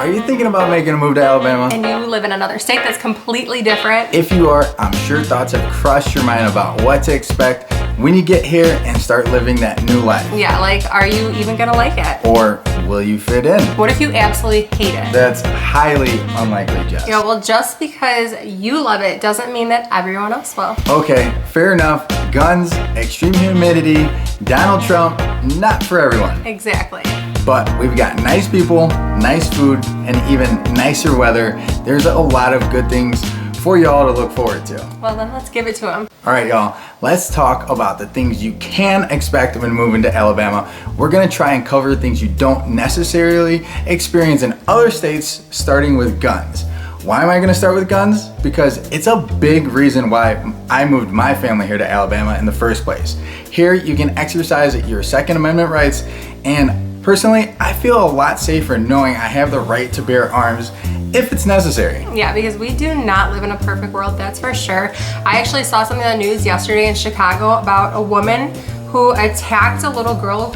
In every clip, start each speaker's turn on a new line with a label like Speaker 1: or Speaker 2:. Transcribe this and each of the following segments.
Speaker 1: Are you thinking about making a move to Alabama?
Speaker 2: And you live in another state that's completely different.
Speaker 1: If you are, I'm sure thoughts have crossed your mind about what to expect when you get here and start living that new life.
Speaker 2: Yeah, like, are you even gonna like it?
Speaker 1: Or will you fit in?
Speaker 2: What if you absolutely hate it?
Speaker 1: That's highly unlikely, Jess.
Speaker 2: Yeah, well, just because you love it doesn't mean that everyone else will.
Speaker 1: Okay, fair enough. Guns, extreme humidity, Donald Trump, not for everyone.
Speaker 2: Exactly.
Speaker 1: But we've got nice people, nice food, and even nicer weather. There's a lot of good things for y'all to look forward to.
Speaker 2: Well, then let's give it to them.
Speaker 1: All right, y'all, let's talk about the things you can expect when moving to Alabama. We're gonna try and cover things you don't necessarily experience in other states, starting with guns. Why am I gonna start with guns? Because it's a big reason why I moved my family here to Alabama in the first place. Here, you can exercise your Second Amendment rights, and personally, I feel a lot safer knowing I have the right to bear arms if it's necessary.
Speaker 2: Yeah, because we do not live in a perfect world, that's for sure. I actually saw something on the news yesterday in Chicago about a woman who attacked a little girl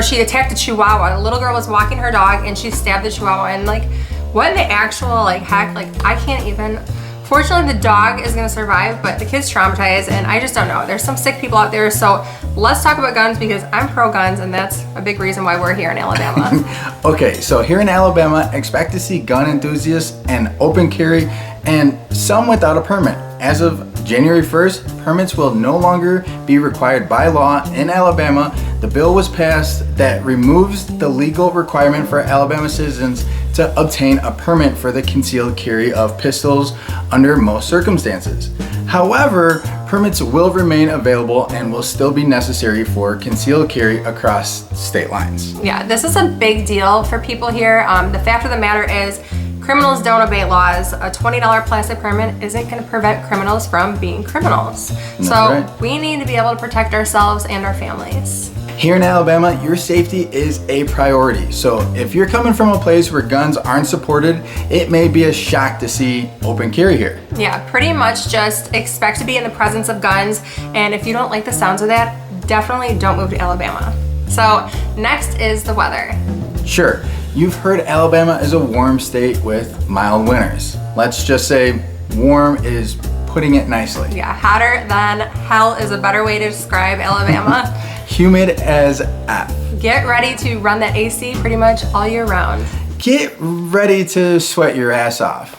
Speaker 2: she attacked a chihuahua. A little girl was walking her dog and she stabbed the chihuahua, and like, what in the actual heck, I can't even. Fortunately, the dog is gonna survive, but the kid's traumatized, and I just don't know. There's some sick people out there, so let's talk about guns because I'm pro guns, and that's a big reason why we're here in Alabama.
Speaker 1: Okay, so here in Alabama, expect to see gun enthusiasts and open carry, and some without a permit. As of January 1st, permits will no longer be required by law in Alabama. The bill was passed that removes the legal requirement for Alabama citizens to obtain a permit for the concealed carry of pistols under most circumstances. However, permits will remain available and will still be necessary for concealed carry across state lines.
Speaker 2: Yeah, this is a big deal for people here. The fact of the matter is, criminals don't obey laws. A $20 plastic permit isn't going to prevent criminals from being criminals. So
Speaker 1: right.
Speaker 2: We need to be able to protect ourselves and our families.
Speaker 1: Here in Alabama, your safety is a priority. So if you're coming from a place where guns aren't supported, it may be a shock to see open carry here.
Speaker 2: Yeah, pretty much just expect to be in the presence of guns. And if you don't like the sounds of that, definitely don't move to Alabama. So next is the weather.
Speaker 1: Sure, you've heard Alabama is a warm state with mild winters. Let's just say warm is putting it nicely.
Speaker 2: Yeah, hotter than hell is a better way to describe Alabama.
Speaker 1: Humid as F.
Speaker 2: Get ready to run that AC pretty much all year round.
Speaker 1: Get ready to sweat your ass off.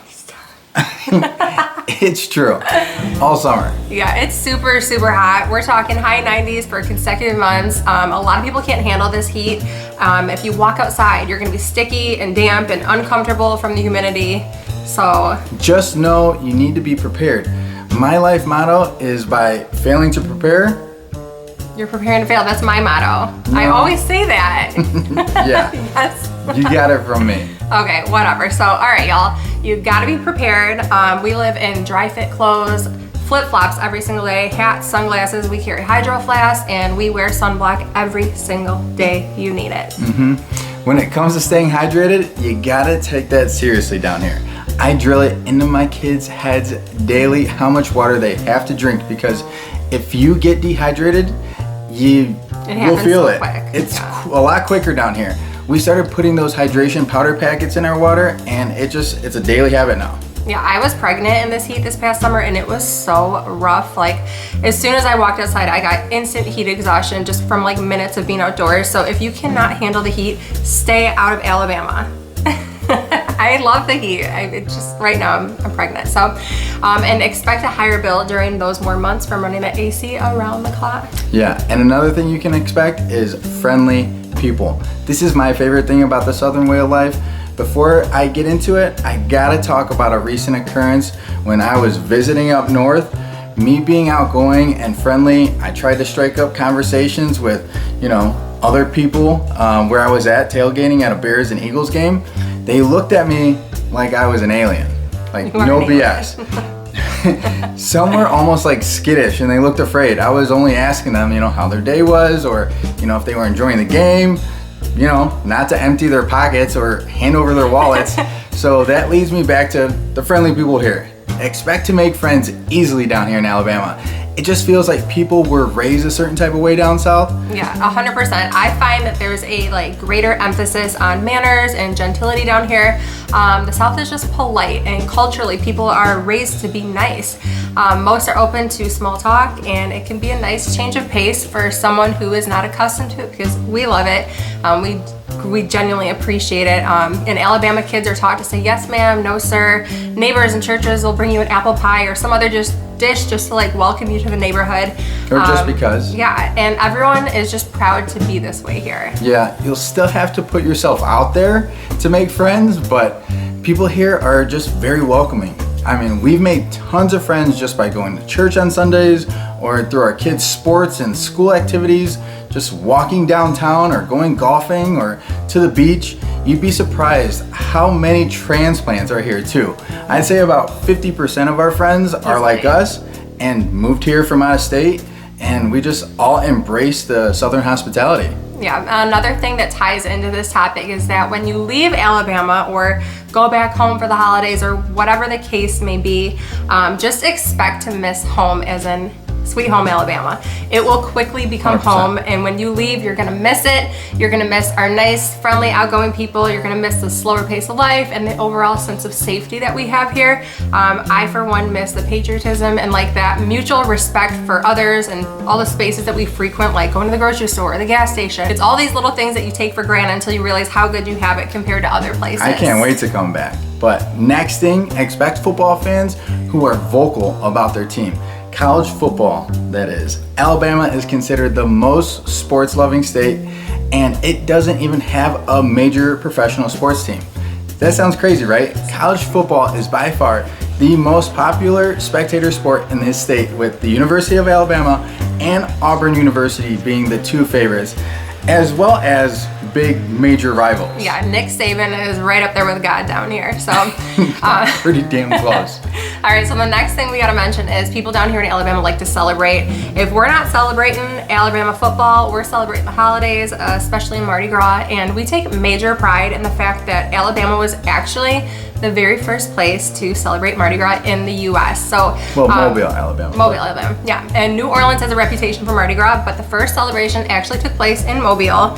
Speaker 1: It's true. All summer.
Speaker 2: Yeah, it's super, super hot. We're talking high 90s for consecutive months. A lot of people can't handle this heat. If you walk outside, you're gonna be sticky and damp and uncomfortable from the humidity. So
Speaker 1: just know you need to be prepared. My life motto is by failing to prepare,
Speaker 2: you're preparing to fail. That's my motto.
Speaker 1: No.
Speaker 2: I always say that.
Speaker 1: Yeah.
Speaker 2: Yes.
Speaker 1: You got it from me.
Speaker 2: Okay, whatever. So, all right, y'all, you gotta be prepared. We live in dry fit clothes, flip-flops every single day, hats, sunglasses. We carry hydro flasks, and we wear sunblock every single day you need it.
Speaker 1: When it comes to staying hydrated, you gotta take that seriously down here. I drill it into my kids' heads daily how much water they have to drink, because if you get dehydrated, you will feel it.
Speaker 2: Quick.
Speaker 1: It's a lot quicker down here. We started putting those hydration powder packets in our water, and it's a daily habit now.
Speaker 2: Yeah, I was pregnant in this heat this past summer, and it was so rough. Like, as soon as I walked outside, I got instant heat exhaustion just from like minutes of being outdoors. So if you cannot handle the heat, stay out of Alabama. I love the heat. It's just right now I'm pregnant. So, and expect a higher bill during those warm months from running the AC around the clock.
Speaker 1: Yeah, and another thing you can expect is friendly people. This is my favorite thing about the Southern way of life. Before I get into it, I gotta talk about a recent occurrence when I was visiting up north. Me being outgoing and friendly, I tried to strike up conversations with, other people where I was at tailgating at a Bears and Eagles game. They looked at me like I was an alien, like no BS. Some were almost like skittish and they looked afraid. I was only asking them, how their day was, or, if they were enjoying the game, not to empty their pockets or hand over their wallets. So that leads me back to the friendly people here. Expect to make friends easily down here in Alabama. it just feels like people were raised a certain type of way down south.
Speaker 2: Yeah, 100%. I find that there's a like greater emphasis on manners and gentility down here. The South is just polite, and culturally people are raised to be nice. Most are open to small talk, and it can be a nice change of pace for someone who is not accustomed to it, because we love it. We genuinely appreciate it. In Alabama, kids are taught to say yes ma'am, no sir. Neighbors and churches will bring you an apple pie or some other dish just to like welcome you to the neighborhood.
Speaker 1: Or just because.
Speaker 2: Yeah, and everyone is just proud to be this way here.
Speaker 1: Yeah, you'll still have to put yourself out there to make friends, but people here are just very welcoming. I mean, we've made tons of friends just by going to church on Sundays or through our kids' sports and school activities, just walking downtown or going golfing or to the beach. You'd be surprised how many transplants are here too. I'd say about 50% of our friends are like us and moved here from out of state, and we just all embrace the Southern hospitality.
Speaker 2: Yeah, another thing that ties into this topic is that when you leave Alabama or go back home for the holidays or whatever the case may be, just expect to miss home, as in sweet home Alabama. It will quickly become
Speaker 1: 100%.
Speaker 2: home, and when you leave, you're gonna miss it. You're gonna miss our nice, friendly, outgoing people. You're gonna miss the slower pace of life and the overall sense of safety that we have here. I, for one, miss the patriotism and like that mutual respect for others and all the spaces that we frequent, like going to the grocery store or the gas station. It's all these little things that you take for granted until you realize how good you have it compared to other places.
Speaker 1: I can't wait to come back. But next thing, expect football fans who are vocal about their team. College football, that is. Alabama is considered the most sports-loving state, and it doesn't even have a major professional sports team. That sounds crazy, right? College football is by far the most popular spectator sport in this state, with the University of Alabama and Auburn University being the two favorites, as well as big major rivals.
Speaker 2: Yeah, Nick Saban is right up there with God down here. So
Speaker 1: pretty damn close.
Speaker 2: All right, so the next thing we gotta mention is people down here in Alabama like to celebrate. If we're not celebrating Alabama football, we're celebrating the holidays, especially in Mardi Gras, and we take major pride in the fact that Alabama was actually the very first place to celebrate Mardi Gras in the U.S. So,
Speaker 1: Mobile, Alabama.
Speaker 2: Mobile, Alabama, yeah. And New Orleans has a reputation for Mardi Gras, but the first celebration actually took place in Mobile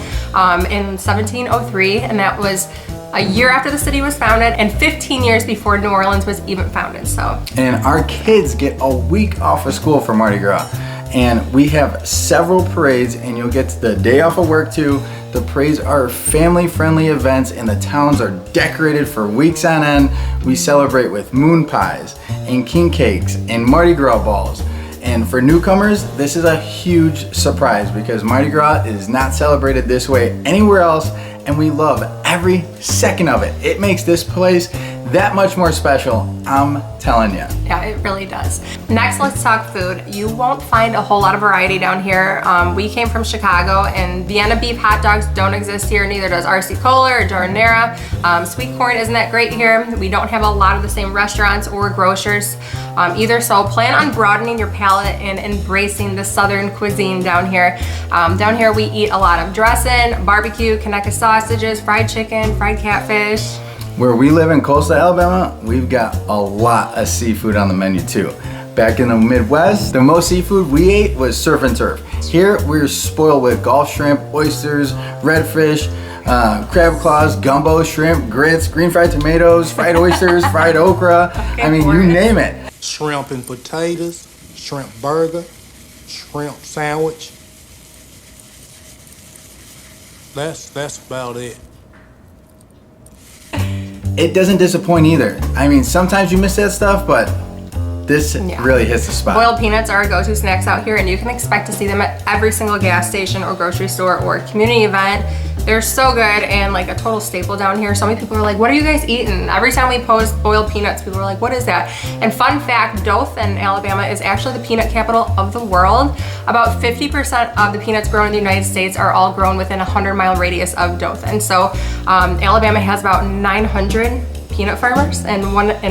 Speaker 2: in 1703, and that was a year after the city was founded and 15 years before New Orleans was even founded. So,
Speaker 1: and our kids get a week off of school for Mardi Gras, and we have several parades, and you'll get the day off of work too. The parades are family-friendly events, and the towns are decorated for weeks on end. We celebrate with moon pies and king cakes and Mardi Gras balls. And for newcomers, this is a huge surprise because Mardi Gras is not celebrated this way anywhere else, and we love every second of it. It makes this place that much more special, I'm telling you.
Speaker 2: Yeah, it really does. Next, let's talk food. You won't find a whole lot of variety down here. We came from Chicago, and Vienna beef hot dogs don't exist here, neither does RC Cola or Jardinera. Sweet corn isn't that great here. We don't have a lot of the same restaurants or grocers either, so plan on broadening your palate and embracing the Southern cuisine down here. Down here we eat a lot of dressing, barbecue, Conecuh sausages, fried chicken, fried catfish.
Speaker 1: Where we live in coastal Alabama, we've got a lot of seafood on the menu too. Back in the Midwest, the most seafood we ate was surf and turf. Here, we're spoiled with Gulf shrimp, oysters, redfish, crab claws, gumbo, shrimp, grits, green fried tomatoes, fried oysters, fried okra. I mean, you name it.
Speaker 3: Shrimp and potatoes, shrimp burger, shrimp sandwich. That's about it.
Speaker 1: It doesn't disappoint either. I mean, sometimes you miss that stuff, but this really hits the spot.
Speaker 2: Boiled peanuts are our go-to snacks out here, and you can expect to see them at every single gas station or grocery store or community event. They're so good and like a total staple down here. So many people are like, what are you guys eating? Every time we post boiled peanuts, people are like, what is that? And fun fact, Dothan, Alabama is actually the peanut capital of the world. About 50% of the peanuts grown in the United States are all grown within a 100-mile radius of Dothan. So Alabama has about 900 peanut farmers, and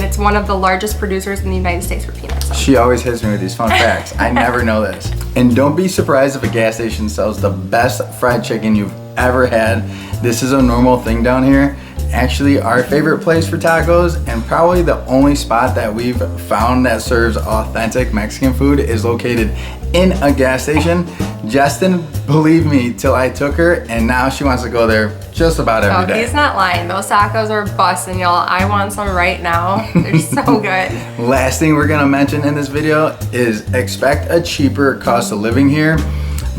Speaker 2: it's one of the largest producers in the United States for peanuts. So.
Speaker 1: She always hits me with these fun facts. I never know this. And don't be surprised if a gas station sells the best fried chicken you've ever had. This is a normal thing down here, Actually, our favorite place for tacos, and probably the only spot that we've found that serves authentic Mexican food, is located in a gas station. Jess didn't believe me till I took her, and now she wants to go there just about every day.
Speaker 2: He's not lying. Those tacos are busting, y'all. I want some right now. They're so good.
Speaker 1: Last thing we're gonna mention in this video is expect a cheaper cost of living here.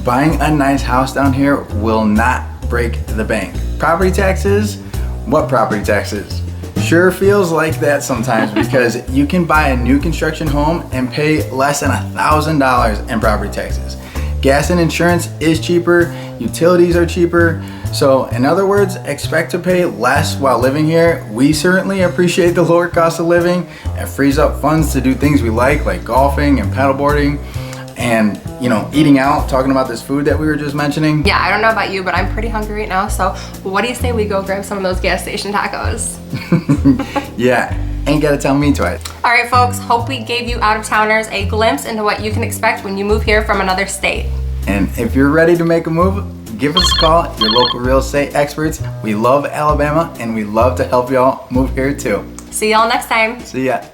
Speaker 1: Buying a nice house down here will not break the bank. Property taxes? What property taxes? Sure feels like that sometimes because you can buy a new construction home and pay less than $1,000 in property taxes. Gas and insurance is cheaper, utilities are cheaper. So in other words, expect to pay less while living here. We certainly appreciate the lower cost of living. It frees up funds to do things we like golfing and paddleboarding and, you know, eating out, talking about this food that we were just mentioning.
Speaker 2: Yeah, I don't know about you, but I'm pretty hungry right now. So what do you say we go grab some of those gas station tacos?
Speaker 1: Yeah, ain't gotta tell me twice.
Speaker 2: All right, folks, hope we gave you out-of-towners a glimpse into what you can expect when you move here from another state.
Speaker 1: And if you're ready to make a move, give us a call, your local real estate experts. We love Alabama and we love to help y'all move here too.
Speaker 2: See y'all next time.
Speaker 1: See ya.